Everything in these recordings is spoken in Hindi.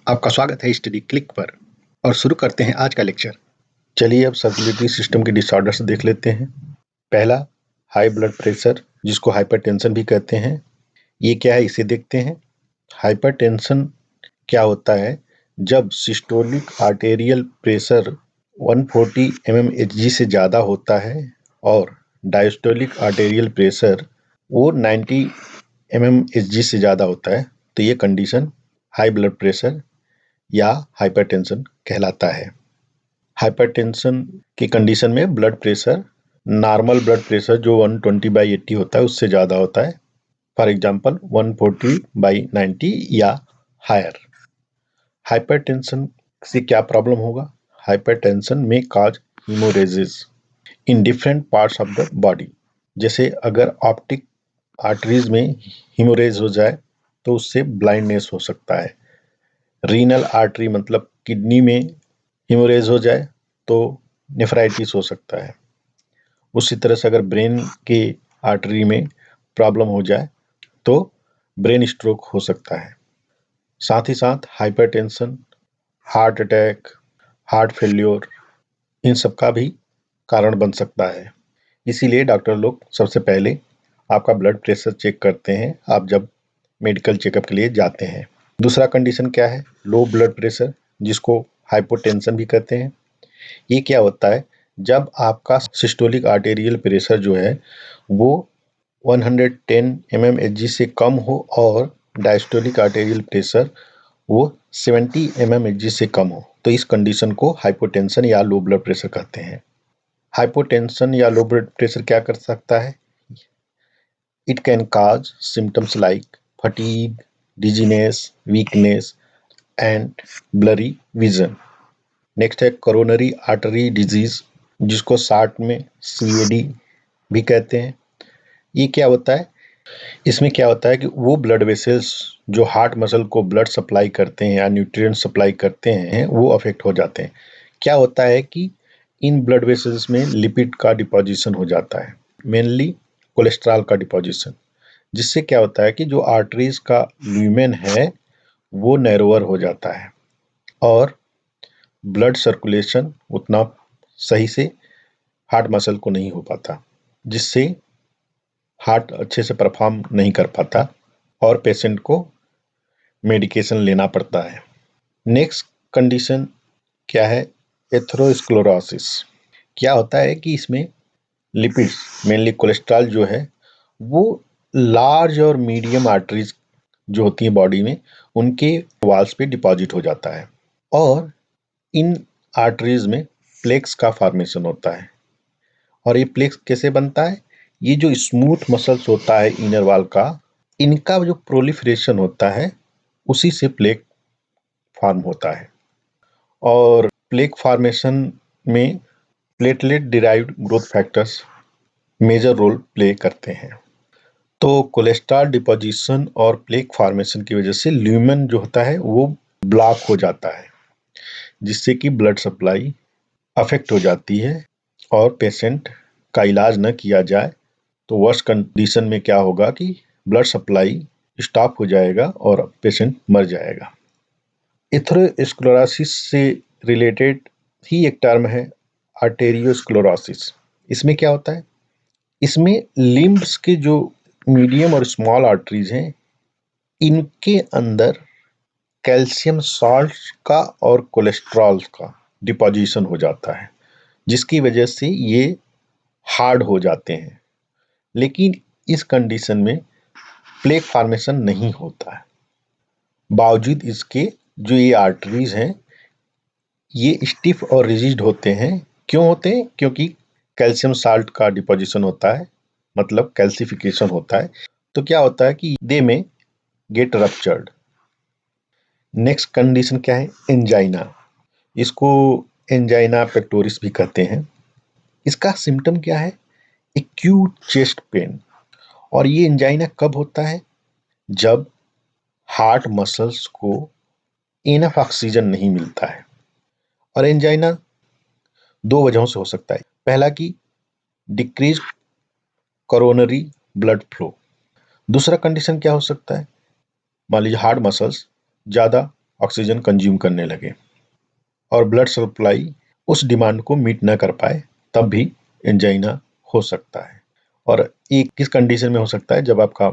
आपका स्वागत है स्टडी क्लिक पर और शुरू करते हैं आज का लेक्चर। चलिए अब सर्कुलेटरी सिस्टम के डिसऑर्डर्स देख लेते हैं। पहला, हाई ब्लड प्रेशर, जिसको हाइपरटेंशन भी कहते हैं। ये क्या है इसे देखते हैं। हाइपरटेंशन क्या होता है? जब सिस्टोलिक आर्टेरियल प्रेशर 140 mmHg से ज़्यादा होता है और डायस्टोलिक आर्टेरियल प्रेशर वो 90 mmHg से ज़्यादा होता है, तो ये कंडीशन हाई ब्लड प्रेशर या हाइपरटेंशन कहलाता है। हाइपरटेंशन की कंडीशन में blood pressure normal blood pressure जो 120/80 होता है उससे ज़्यादा होता है, फॉर एग्जांपल 140/90 या हायर। हाइपरटेंशन से क्या प्रॉब्लम होगा? हाइपरटेंशन में cause haemorrhages in different parts of the body. जैसे अगर ऑप्टिक आर्टरीज में हीमोरेज हो जाए तो उससे ब्लाइंडनेस हो सकता है। रीनल आर्टरी मतलब किडनी में हीमोरेज हो जाए तो नेफ्राइटिस हो सकता है। उसी तरह से अगर ब्रेन के आर्टरी में प्रॉब्लम हो जाए तो ब्रेन स्ट्रोक हो सकता है। साथ ही साथ hypertension heart attack, heart failure, इन सब का भी कारण बन सकता है। इसीलिए डॉक्टर लोग सबसे पहले आपका ब्लड प्रेशर चेक करते हैं आप जब मेडिकल चेकअप के लिए जाते हैं। दूसरा कंडीशन क्या है? लो ब्लड प्रेशर, जिसको हाइपोटेंशन भी कहते हैं। ये क्या होता है? जब आपका सिस्टोलिक आर्टेरियल प्रेशर जो है वो 110 mmHg से कम हो और डायस्टोलिक आर्टेरियल प्रेशर वो 70 mmHg से कम हो, तो इस कंडीशन को हाइपोटेंशन या लो ब्लड प्रेशर कहते हैं। हाइपोटेंशन या लो ब्लड प्रेशर क्या कर सकता है? It can cause symptoms like fatigue, dizziness, weakness and blurry vision. Next है कोरोनरी आर्टरी डिजीज, जिसको शॉर्ट में CAD भी कहते हैं। ये क्या होता है? इसमें क्या होता है कि वो ब्लड वेसल्स जो हार्ट मसल को ब्लड सप्लाई करते हैं या न्यूट्रिएंट सप्लाई करते हैं वो अफेक्ट हो जाते हैं। क्या होता है कि इन ब्लड वेसल्स में लिपिड का डिपोजिशन हो जाता है, मेनली कोलेस्ट्रॉल का डिपोजिशन, जिससे क्या होता है कि जो आर्टरीज का ल्यूमेन है वो नैरोअर हो जाता है और ब्लड सर्कुलेशन उतना सही से हार्ट मसल को नहीं हो पाता, जिससे हार्ट अच्छे से परफॉर्म नहीं कर पाता और पेशेंट को मेडिकेशन लेना पड़ता है। नेक्स्ट कंडीशन क्या है? एथेरोस्क्लेरोसिस। क्या होता है कि इसमें लिपिड्स, मेनली कोलेस्ट्रॉल जो है वो लार्ज और मीडियम आर्टरीज जो होती हैं बॉडी में उनके वॉल्स पे डिपॉजिट हो जाता है और इन आर्टरीज में प्लेक्स का फॉर्मेशन होता है। और ये प्लेक्स कैसे बनता है? ये जो स्मूथ मसल्स होता है इनर वॉल का, इनका जो प्रोलिफरेशन होता है उसी से प्लेक फॉर्म होता है। और प्लेक फॉर्मेशन में platelet derived growth factors major role play करते हैं। तो कोलेस्ट्रॉल डिपोजिशन और प्लेक फॉर्मेशन की वजह से ल्यूमेन जो होता है वो ब्लॉक हो जाता है, जिससे कि ब्लड सप्लाई अफेक्ट हो जाती है और पेशेंट का इलाज न किया जाए तो वर्स्ट कंडीशन में क्या होगा कि ब्लड सप्लाई स्टॉप हो जाएगा और पेशेंट मर जाएगा। एथेरोस्क्लेरोसिस से रिलेटेड ही एक टर्म है आर्टेरियोस्क्लेरोसिस। इसमें क्या होता है? इसमें लिम्ब्स के जो मीडियम और स्मॉल आर्टरीज हैं इनके अंदर कैल्शियम सॉल्ट का और कोलेस्ट्रॉल का डिपोजिशन हो जाता है, जिसकी वजह से ये हार्ड हो जाते हैं। लेकिन इस कंडीशन में प्लेक फॉर्मेशन नहीं होता है। बावजूद इसके जो ये आर्टरीज हैं ये स्टिफ और रिजिड होते हैं। क्यों होते हैं? क्योंकि कैल्शियम साल्ट का डिपोजिशन होता है, मतलब कैल्सिफिकेशन होता है। तो क्या होता है कि दे में गेट रप्चर्ड। नेक्स्ट कंडीशन क्या है? एंजाइना। इसको एंजाइना पेक्टोरिस भी कहते हैं। इसका सिम्टम क्या है? Acute chest pain. और ये एंजाइना कब होता है? जब हार्ट मसल्स को इनफ ऑक्सीजन नहीं मिलता है। और एंजाइना दो वजहों से हो सकता है। पहला कि डिक्रीज कोरोनरी ब्लड फ्लो। दूसरा कंडीशन क्या हो सकता है? मान लीजिए हार्ट मसल्स ज़्यादा ऑक्सीजन कंज्यूम करने लगे और ब्लड सप्लाई उस डिमांड को मीट न कर पाए, तब भी एंजाइना हो सकता है। और ये किस कंडीशन में हो सकता है? जब आपका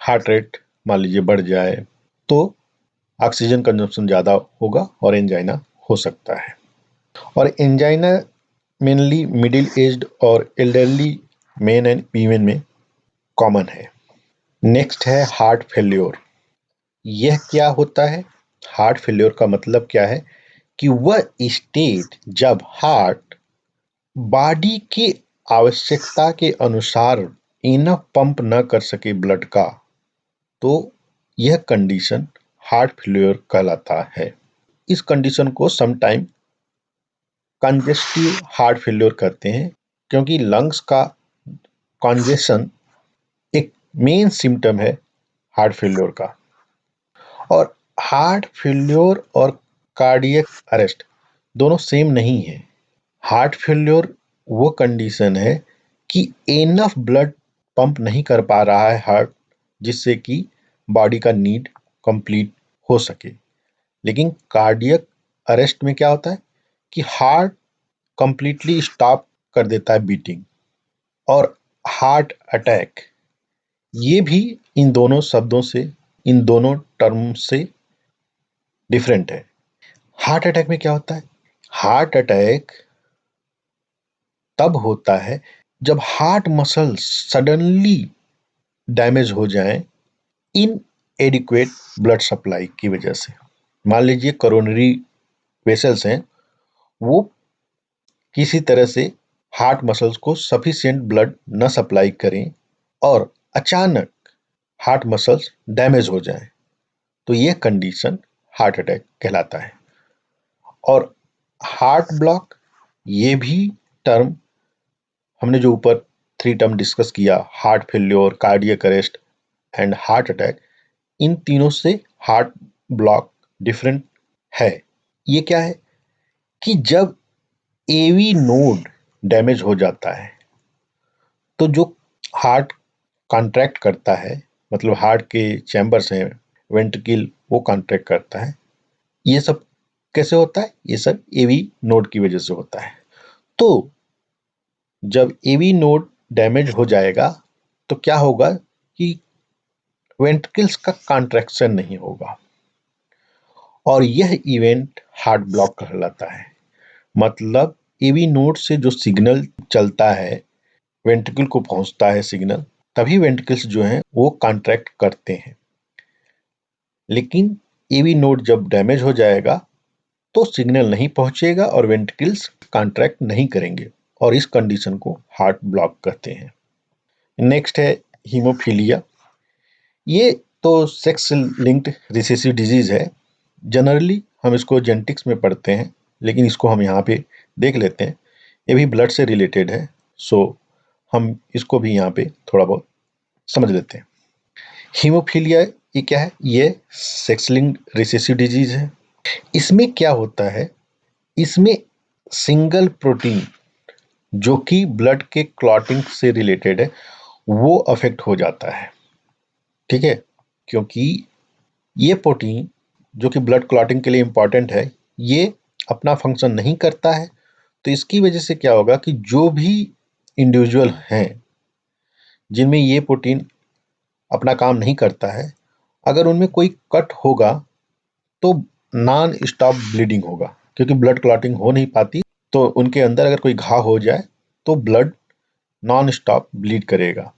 हार्ट रेट मान लीजिए बढ़ जाए तो ऑक्सीजन कंजम्पशन ज़्यादा होगा और एंजाइना हो सकता है। और एंजाइना मेनली मिडिल एज्ड और एल्डरली मेन एंड वीमेन में कॉमन है। नेक्स्ट है हार्ट फेल्योर। यह क्या होता है? हार्ट फेल्योर का मतलब क्या है कि वह स्टेट जब हार्ट बॉडी की आवश्यकता के अनुसार इनफ पंप न कर सके ब्लड का, तो यह कंडीशन हार्ट फेल्योर कहलाता है। इस कंडीशन को समटाइम कंजेस्टिव हार्ट फेल्योर कहते हैं, क्योंकि लंग्स का कंजेशन एक मेन सिम्टम है हार्ट फेल्योर का। और हार्ट फेल्योर और कार्डियक अरेस्ट दोनों सेम नहीं है। हार्ट फेल्योर वो कंडीशन है कि एनफ ब्लड पंप नहीं कर पा रहा है हार्ट, जिससे कि बॉडी का नीड कंप्लीट हो सके। लेकिन कार्डियक अरेस्ट में क्या होता है कि हार्ट कंप्लीटली स्टॉप कर देता है बीटिंग। और हार्ट अटैक, ये भी इन दोनों शब्दों से, इन दोनों टर्म से डिफरेंट है। हार्ट अटैक में क्या होता है? हार्ट अटैक तब होता है जब हार्ट मसल्स सडनली डैमेज हो जाएं इन एडिक्वेट ब्लड सप्लाई की वजह से। मान लीजिए कोरोनरी वेसल्स हैं, वो किसी तरह से हार्ट मसल्स को सफिशिएंट ब्लड न सप्लाई करें और अचानक हार्ट मसल्स डैमेज हो जाएं, तो यह कंडीशन हार्ट अटैक कहलाता है। और हार्ट ब्लॉक, ये भी टर्म हमने जो ऊपर 3 टर्म डिस्कस किया, heart failure, cardiac arrest and heart attack, इन तीनों से हार्ट ब्लॉक डिफरेंट है। ये क्या है कि जब एवी नोड डैमेज हो जाता है तो जो हार्ट कॉन्ट्रैक्ट करता है, मतलब हार्ट के चैम्बर्स हैं, वेंट्रिकल, वो कॉन्ट्रैक्ट करता है। ये सब कैसे होता है? ये सब एवी नोड की वजह से होता है। तो जब एवी नोड डैमेज हो जाएगा तो क्या होगा कि वेंट्रिकल्स का कॉन्ट्रैक्शन नहीं होगा और यह इवेंट हार्ट ब्लॉक कहलाता है। मतलब एवी नोड से जो सिग्नल चलता है, वेंट्रिकल को पहुंचता है सिग्नल, तभी वेंट्रिकल्स जो हैं वो कॉन्ट्रैक्ट करते हैं। लेकिन एवी नोड जब डैमेज हो जाएगा तो सिग्नल नहीं पहुंचेगा और वेंट्रिकल्स कॉन्ट्रैक्ट नहीं करेंगे, और इस कंडीशन को हार्ट ब्लॉक कहते हैं। नेक्स्ट है हीमोफीलिया। ये तो सेक्स लिंक्ड रिसेसिव डिजीज है। जनरली हम इसको जेनेटिक्स में पढ़ते हैं, लेकिन इसको हम यहाँ पे देख लेते हैं। ये भी ब्लड से रिलेटेड है, सो हम इसको भी यहाँ पे थोड़ा बहुत समझ लेते हैं। हीमोफीलिया ये क्या है? ये सेक्स लिंक्ड रिसेसिव डिजीज है। इसमें क्या होता है, इसमें सिंगल प्रोटीन जो कि ब्लड के क्लॉटिंग से रिलेटेड है, वो अफेक्ट हो जाता है। ठीक है, क्योंकि ये प्रोटीन जो कि ब्लड क्लॉटिंग के लिए इंपॉर्टेंट है, ये अपना फंक्शन नहीं करता है। तो इसकी वजह से क्या होगा कि जो भी इंडिविजुअल हैं जिनमें ये प्रोटीन अपना काम नहीं करता है, अगर उनमें कोई कट होगा तो नॉन स्टॉप ब्लीडिंग होगा, क्योंकि ब्लड क्लॉटिंग हो नहीं पाती। तो उनके अंदर अगर कोई घाव हो जाए तो ब्लड नॉन स्टॉप ब्लीड करेगा,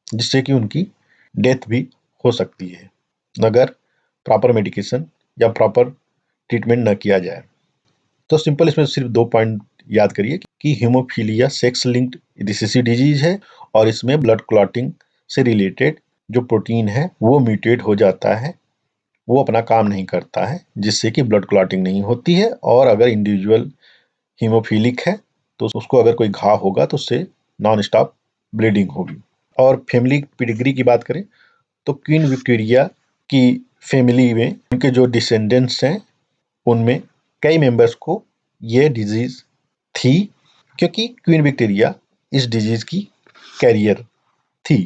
जिससे कि उनकी डेथ भी हो सकती है अगर प्रॉपर मेडिकेशन या प्रॉपर ट्रीटमेंट न किया जाए। तो सिंपल इसमें सिर्फ 2 पॉइंट याद करिए कि haemophilia sex linked recessive disease है और इसमें ब्लड क्लॉटिंग से रिलेटेड जो प्रोटीन है वो म्यूटेट हो जाता है, वो अपना काम नहीं करता है, जिससे कि ब्लड क्लॉटिंग नहीं होती है। और अगर इंडिविजुअल हीमोफीलिक है तो उसको अगर कोई घाव होगा तो उससे नॉन स्टॉप ब्लीडिंग होगी। और फैमिली पेडिग्री की बात करें तो क्वीन विक्टोरिया की फैमिली में उनके जो डिसेंडेंट्स हैं उनमें कई मेंबर्स को ये डिजीज थी, क्योंकि क्वीन विक्टोरिया इस डिजीज की कैरियर थी।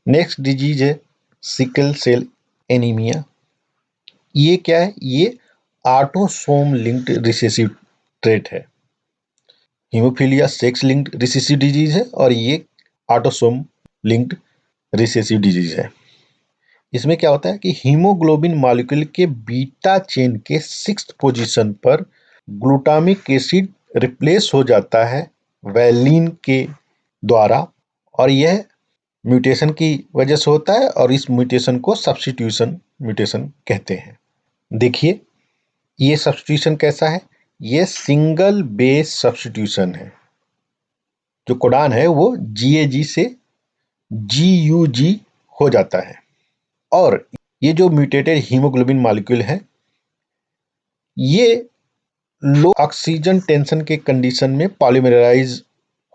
नेक्स्ट डिजीज है सिकल सेल एनीमिया। ये क्या है? ये ऑटोसोम लिंक्ड रिसेसिव ट्रेट है। Haemophilia sex linked recessive disease है और ये ऑटोसोम लिंक्ड रिसेसिव डिजीज है। इसमें क्या होता है कि हीमोग्लोबिन मॉलिक्यूल के बीटा चेन के 6th पोजीशन पर ग्लूटामिक एसिड रिप्लेस हो जाता है वैलिन के द्वारा, और यह म्यूटेशन की वजह से होता है और इस म्यूटेशन को सब्स्टिट्यूशन म्यूटेशन कहते हैं। देखिए ये सब्स्टिट्यूशन कैसा है? ये सिंगल बेस सब्स्टिट्यूशन है। जो कोडान है वो GAG से GUG हो जाता है, और ये जो म्यूटेटेड हीमोग्लोबिन मॉलिक्यूल है ये लो ऑक्सीजन टेंशन के कंडीशन में पॉलीमराइज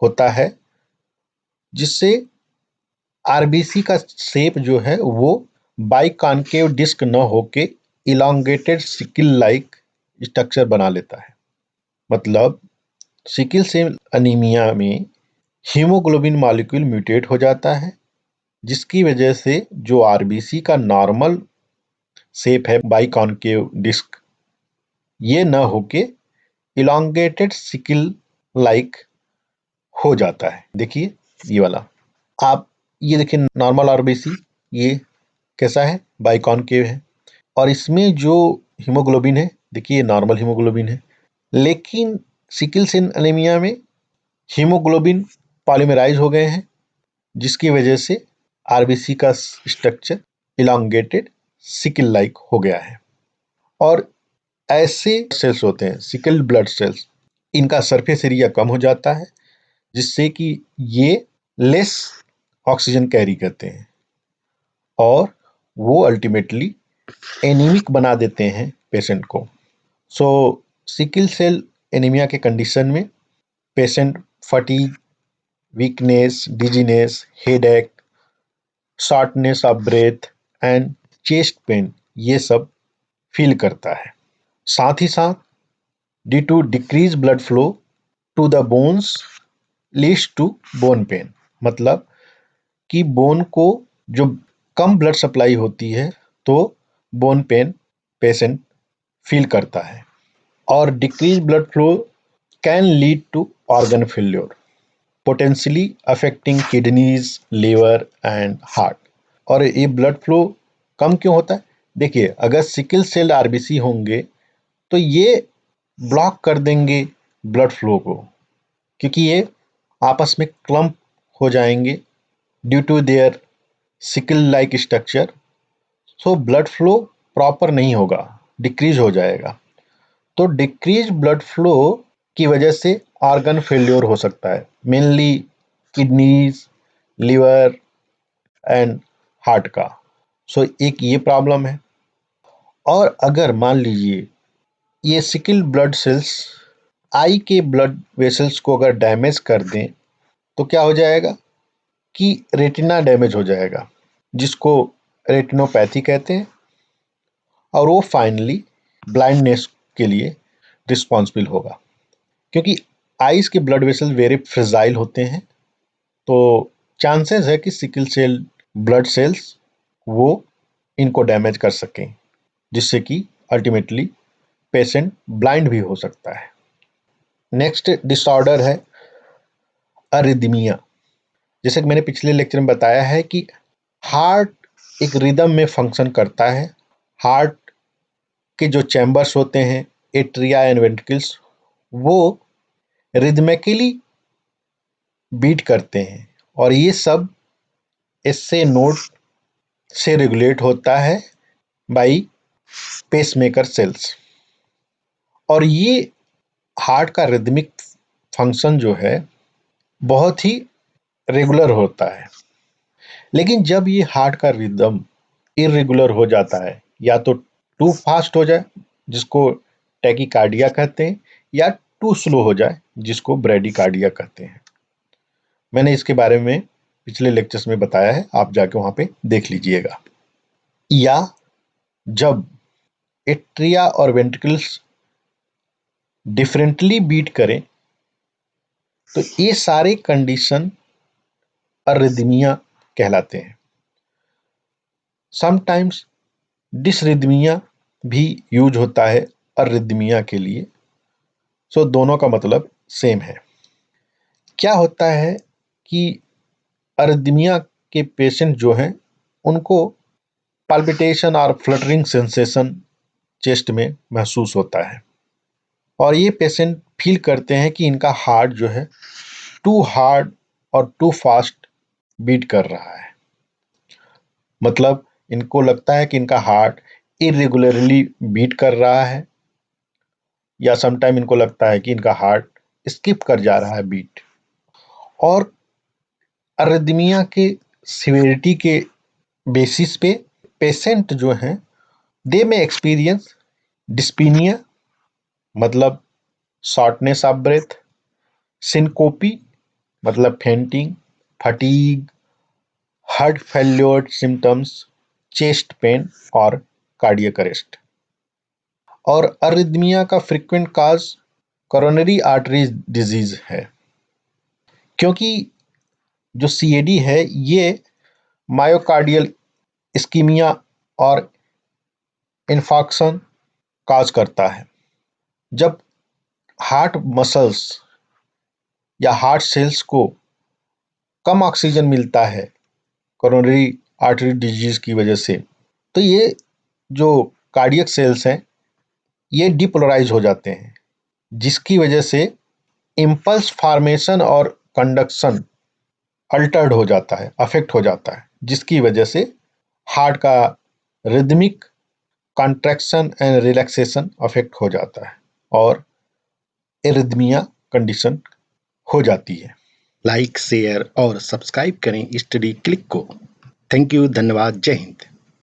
होता है, जिससे आरबीसी का शेप जो है वो बाइकॉन्केव डिस्क न होके इलांगेटेड सिकिल लाइक स्ट्रक्चर बना लेता है। मतलब सिकिल सेल अनीमिया में हीमोग्लोबिन मॉलिक्यूल म्यूटेट हो जाता है, जिसकी वजह से जो आरबीसी का नॉर्मल शेप है बाइकॉन्केव डिस्क, ये न होके इलांगेटेड सिकिल लाइक हो जाता है। देखिए ये वाला, आप ये देखिए नॉर्मल आरबीसी ये कैसा है? बाइकॉन्केव है, और इसमें जो हीमोग्लोबिन है देखिए ये नॉर्मल हीमोग्लोबिन है। लेकिन सिकिल सेल एनीमिया में हीमोग्लोबिन पॉलीमराइज हो गए हैं, जिसकी वजह से आरबीसी का स्ट्रक्चर इलांगेटेड सिकिल लाइक हो गया है। और ऐसे सेल्स होते हैं सिकल ब्लड सेल्स, इनका सरफेस एरिया कम हो जाता है, जिससे कि ये लेस ऑक्सीजन कैरी करते हैं और वो अल्टीमेटली एनीमिक बना देते हैं पेशेंट को। सो सिकल सेल एनीमिया के कंडीशन में patient fatigue, weakness, dizziness, headache, shortness of breath and chest pain ये सब फील करता है। साथ ही साथ due to decrease blood flow to the bones leads to bone pain, मतलब कि बोन को जो कम ब्लड सप्लाई होती है तो बोन पेन पेशेंट फील करता है। और decrease blood flow can lead to organ failure, potentially affecting kidneys, liver and heart. और ये ब्लड फ्लो कम क्यों होता है? देखिए अगर सिकल सेल आरबीसी होंगे तो ये ब्लॉक कर देंगे ब्लड फ्लो को, क्योंकि ये आपस में क्लम्प हो जाएंगे due to their sickle like structure. So blood flow proper नहीं होगा, डिक्रीज हो जाएगा। तो डिक्रीज ब्लड फ्लो की वजह से ऑर्गन फेल्योर हो सकता है, mainly kidneys, liver and heart का। सो एक ये प्रॉब्लम है। और अगर मान लीजिए ये सिकल ब्लड सेल्स आई के ब्लड वेसल्स को अगर डैमेज कर दें तो क्या हो जाएगा कि रेटिना डैमेज हो जाएगा, जिसको रेटिनोपैथी कहते हैं, और वो फाइनली ब्लाइंडनेस के लिए रिस्पॉन्सिबल होगा। क्योंकि आइज के ब्लड वेसल वेरी फ्रेजाइल होते हैं, तो चांसेस है कि सिकल सेल ब्लड सेल्स वो इनको डैमेज कर सकें, जिससे कि अल्टीमेटली पेशेंट ब्लाइंड भी हो सकता है। नेक्स्ट डिसऑर्डर है अरिदमिया। जैसे कि मैंने पिछले लेक्चर में बताया है कि हार्ट एक रिदम में फंक्शन करता है। हार्ट के जो चैम्बर्स होते हैं एट्रिया एंड वेंट्रिकल्स, वो रिदमिकली बीट करते हैं, और ये सब एसए नोड से रेगुलेट होता है बाई पेसमेकर सेल्स। और ये हार्ट का रिदमिक फंक्शन जो है बहुत ही रेगुलर होता है। लेकिन जब ये हार्ट का रिदम इरेगुलर हो जाता है, या तो टू फास्ट हो जाए जिसको टैकीकार्डिया कहते हैं, या टू स्लो हो जाए जिसको ब्रेडिकार्डिया कहते हैं। मैंने इसके बारे में पिछले लेक्चर्स में बताया है, आप जाके वहां पे देख लीजिएगा। या जब एट्रिया और वेंट्रिकल्स डिफरेंटली बीट करें तो ये सारे कंडीशन अरिदमिया कहलाते हैं। समटाइम्स डिसरिदमिया भी यूज होता है अरिदमिया के लिए। सो दोनों का मतलब सेम है। क्या होता है कि अरिदमिया के पेशेंट जो हैं उनको पाल्पिटेशन और फ्लटरिंग सेंसेशन चेस्ट में महसूस होता है और ये पेशेंट फील करते हैं कि इनका हार्ट जो है टू हार्ड और टू फास्ट बीट कर रहा है। मतलब इनको लगता है कि इनका हार्ट इरेगुलरली बीट कर रहा है या समटाइम इनको लगता है कि इनका हार्ट स्किप कर जा रहा है बीट। और अरिदमिया के सिवियरिटी के बेसिस पे पेशेंट जो हैं दे में एक्सपीरियंस डिस्पीनिया मतलब शॉर्टनेस ऑफ ब्रेथ, सिनकोपी मतलब fainting, fatigue, heart failure symptoms, chest pain और कार्डियक अरेस्ट। और अरिदमिया का फ्रीक्वेंट काज कोरोनरी आर्टरी डिजीज है, क्योंकि जो सीएडी है ये मायोकार्डियल इस्कीमिया और इन्फाक्शन काज करता है। जब हार्ट मसल्स या हार्ट सेल्स को कम ऑक्सीजन मिलता है कोरोनरी आर्टरी डिजीज की वजह से, तो ये जो कार्डियक सेल्स हैं ये डिपोलराइज हो जाते हैं, जिसकी वजह से इम्पल्स फॉर्मेशन और कंडक्शन अल्टर्ड हो जाता है, अफेक्ट हो जाता है, जिसकी वजह से हार्ट का rhythmic contraction and relaxation affect हो जाता है और एरिथमिया कंडीशन हो जाती है। लाइक, शेयर और सब्सक्राइब करें स्टडी क्लिक को। थैंक यू, धन्यवाद, जय हिंद।